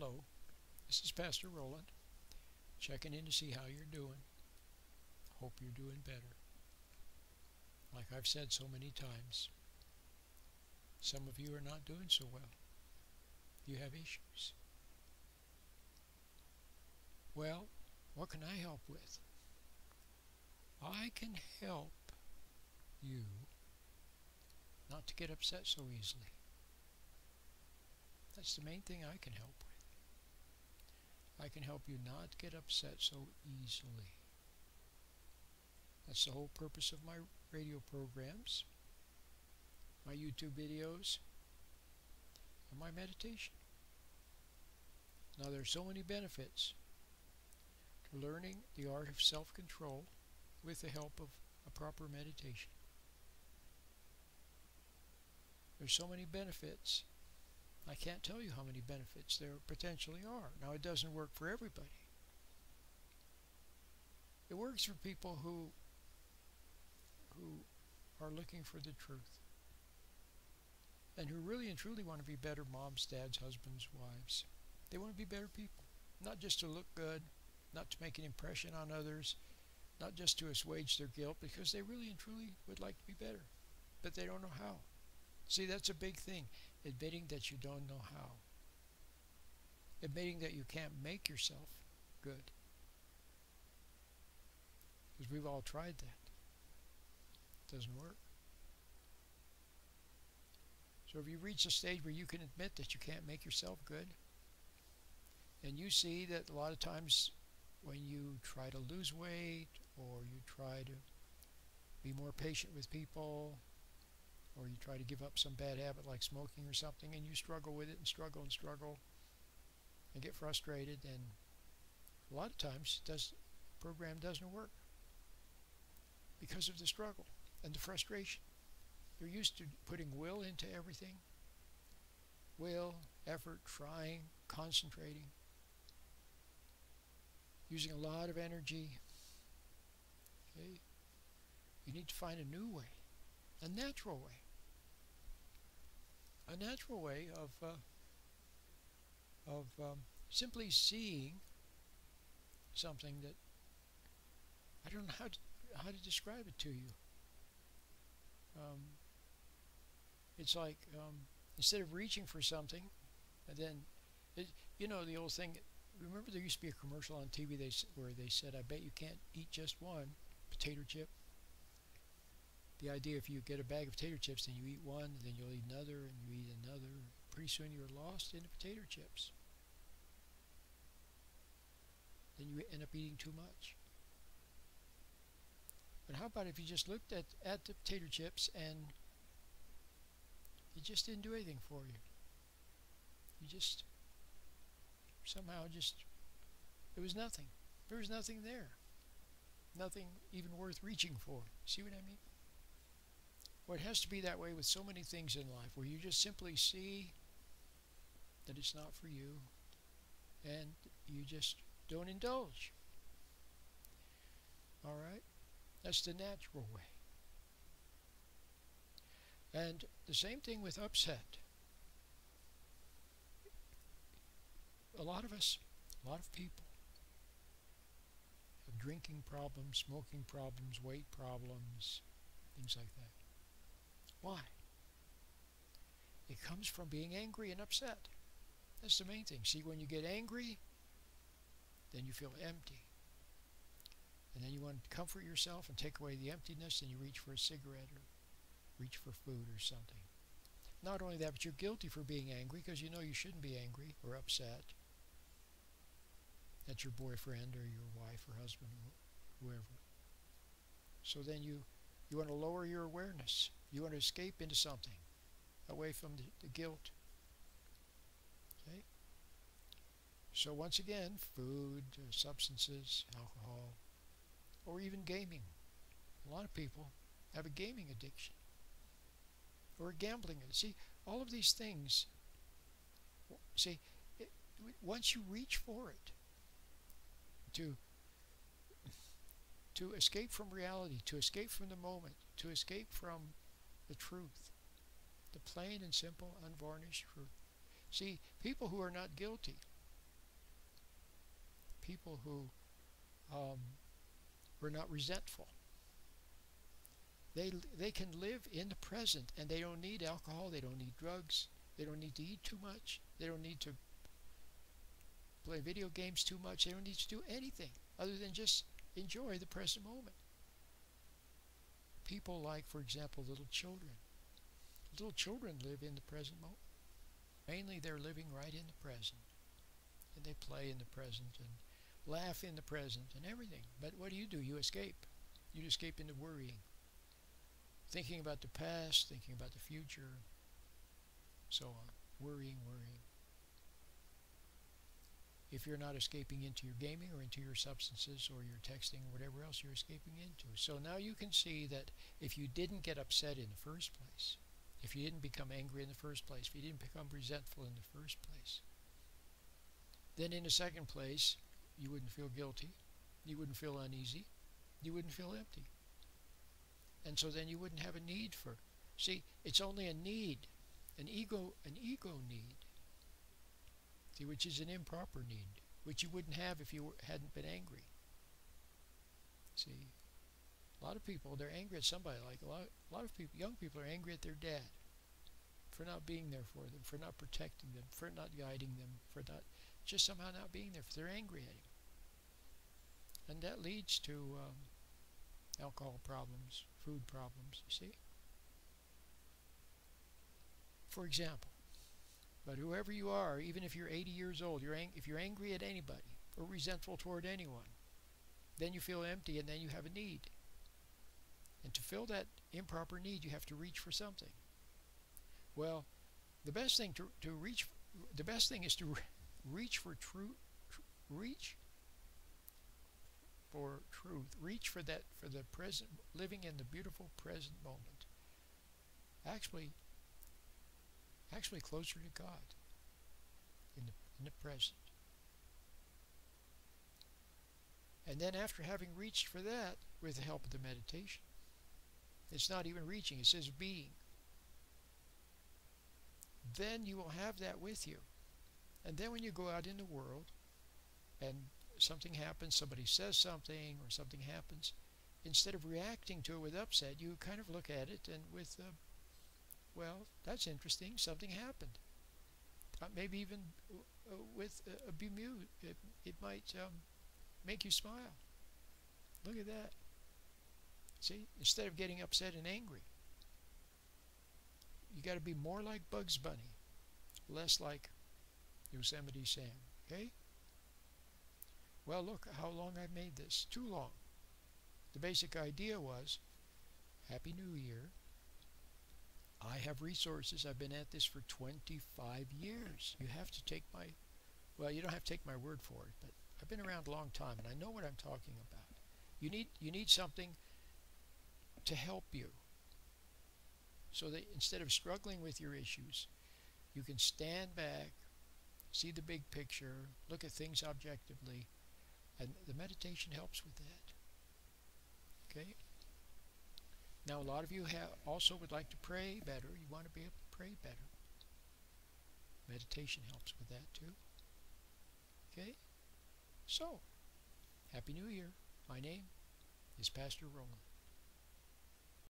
Hello, this is Pastor Roland, checking in to see how you're doing. Hope you're doing better. Like I've said so many times, some of you are not doing so well. You have issues. Well, what can I help with? I can help you not to get upset so easily. That's the main thing I can help with. I can help you not get upset so easily. That's the whole purpose of my radio programs, my YouTube videos, and my meditation. Now, there's so many benefits to learning the art of self-control with the help of a proper meditation. There's so many benefits. I can't tell you how many benefits there potentially are. Now, it doesn't work for everybody. It works for people who are looking for the truth and who really and truly want to be better moms, dads, husbands, wives. They want to be better people, not just to look good, not to make an impression on others, not just to assuage their guilt, because they really and truly would like to be better, but they don't know how. See, that's a big thing, admitting that you don't know how. Admitting that you can't make yourself good. Because we've all tried that. It doesn't work. So if you reach a stage where you can admit that you can't make yourself good, and you see that a lot of times when you try to lose weight, or you try to be more patient with people, or you try to give up some bad habit like smoking or something, and you struggle with it and struggle and get frustrated, and a lot of times the program doesn't work because of the struggle and the frustration. You're used to putting will into everything. Will, effort, trying, concentrating, using a lot of energy. Okay? You need to find a new way, a natural way. A natural way of simply seeing something that I don't know how to describe it to you. It's like instead of reaching for something, and then you know the old thing. Remember, there used to be a commercial on TV where they said, "I bet you can't eat just one potato chip." The idea, if you get a bag of potato chips, then you eat one, and then you'll eat another, and you eat another. Pretty soon you're lost in the potato chips. Then you end up eating too much. But how about if you just looked at the potato chips and it just didn't do anything for you? You just somehow it was nothing. There was nothing there. Nothing even worth reaching for. See what I mean? Well, it has to be that way with so many things in life, where you just simply see that it's not for you, and you just don't indulge. All right? That's the natural way. And the same thing with upset. A lot of people have drinking problems, smoking problems, weight problems, things like that. Why? It comes from being angry and upset. That's the main thing. See, when you get angry, then you feel empty. And then you want to comfort yourself and take away the emptiness, and you reach for a cigarette or reach for food or something. Not only that, but you're guilty for being angry, because you know you shouldn't be angry or upset at your boyfriend or your wife or husband or whoever. So then you want to lower your awareness. You want to escape into something away from the guilt. Okay? So once again, food, substances, alcohol, or even gaming. A lot of people have a gaming addiction or a gambling addiction. See, all of these things, once you reach for it, to escape from reality, to escape from the moment, to escape from the truth, the plain and simple, unvarnished truth. See, people who are not guilty, people who um, were not resentful. They can live in the present, and they don't need alcohol, they don't need drugs, they don't need to eat too much, they don't need to play video games too much, they don't need to do anything other than just enjoy the present moment. People like, for example, little children. Little children live in the present moment. Mainly they're living right in the present. And they play in the present and laugh in the present and everything. But what do? You escape. You escape into worrying. Thinking about the past, thinking about the future, so on. Worrying. If you're not escaping into your gaming or into your substances or your texting or whatever else you're escaping into. So now you can see that if you didn't get upset in the first place, if you didn't become angry in the first place, if you didn't become resentful in the first place, then in the second place, you wouldn't feel guilty, you wouldn't feel uneasy, you wouldn't feel empty. And so then you wouldn't have a need for, see, it's only a need, an ego need, see, which is an improper need, which you wouldn't have if you hadn't been angry. See, a lot of people, they're angry at somebody, like a lot of people, young people are angry at their dad for not being there for them, for not protecting them, for not guiding them, for not, just somehow not being there, they're angry at him. And that leads to alcohol problems, food problems, you see. For example, but whoever you are, even if you're 80 years old, if you're angry at anybody or resentful toward anyone, then you feel empty and then you have a need. And to fill that improper need, you have to reach for something. Well, the best thing is to reach for truth, reach for that, for the present, living in the beautiful present moment. Actually closer to God in the present. And then after having reached for that, with the help of the meditation, it's not even reaching, it says being. Then you will have that with you. And then when you go out in the world and something happens, somebody says something or something happens, instead of reacting to it with upset, you kind of look at it and with well, that's interesting, something happened. Maybe even with a bemused, it might make you smile. Look at that. See, instead of getting upset and angry, you got to be more like Bugs Bunny, less like Yosemite Sam. Okay? Well, look how long I've made this. Too long. The basic idea was, Happy New Year. I have resources. I've been at this for 25 years. You have to take my, well, you don't have to take my word for it, but I've been around a long time and I know what I'm talking about. You need something to help you, so that instead of struggling with your issues, you can stand back, see the big picture, look at things objectively, and the meditation helps with that. Okay? Now, a lot of you also would like to pray better. You want to be able to pray better. Meditation helps with that too. Okay? So, Happy New Year. My name is Pastor Roland.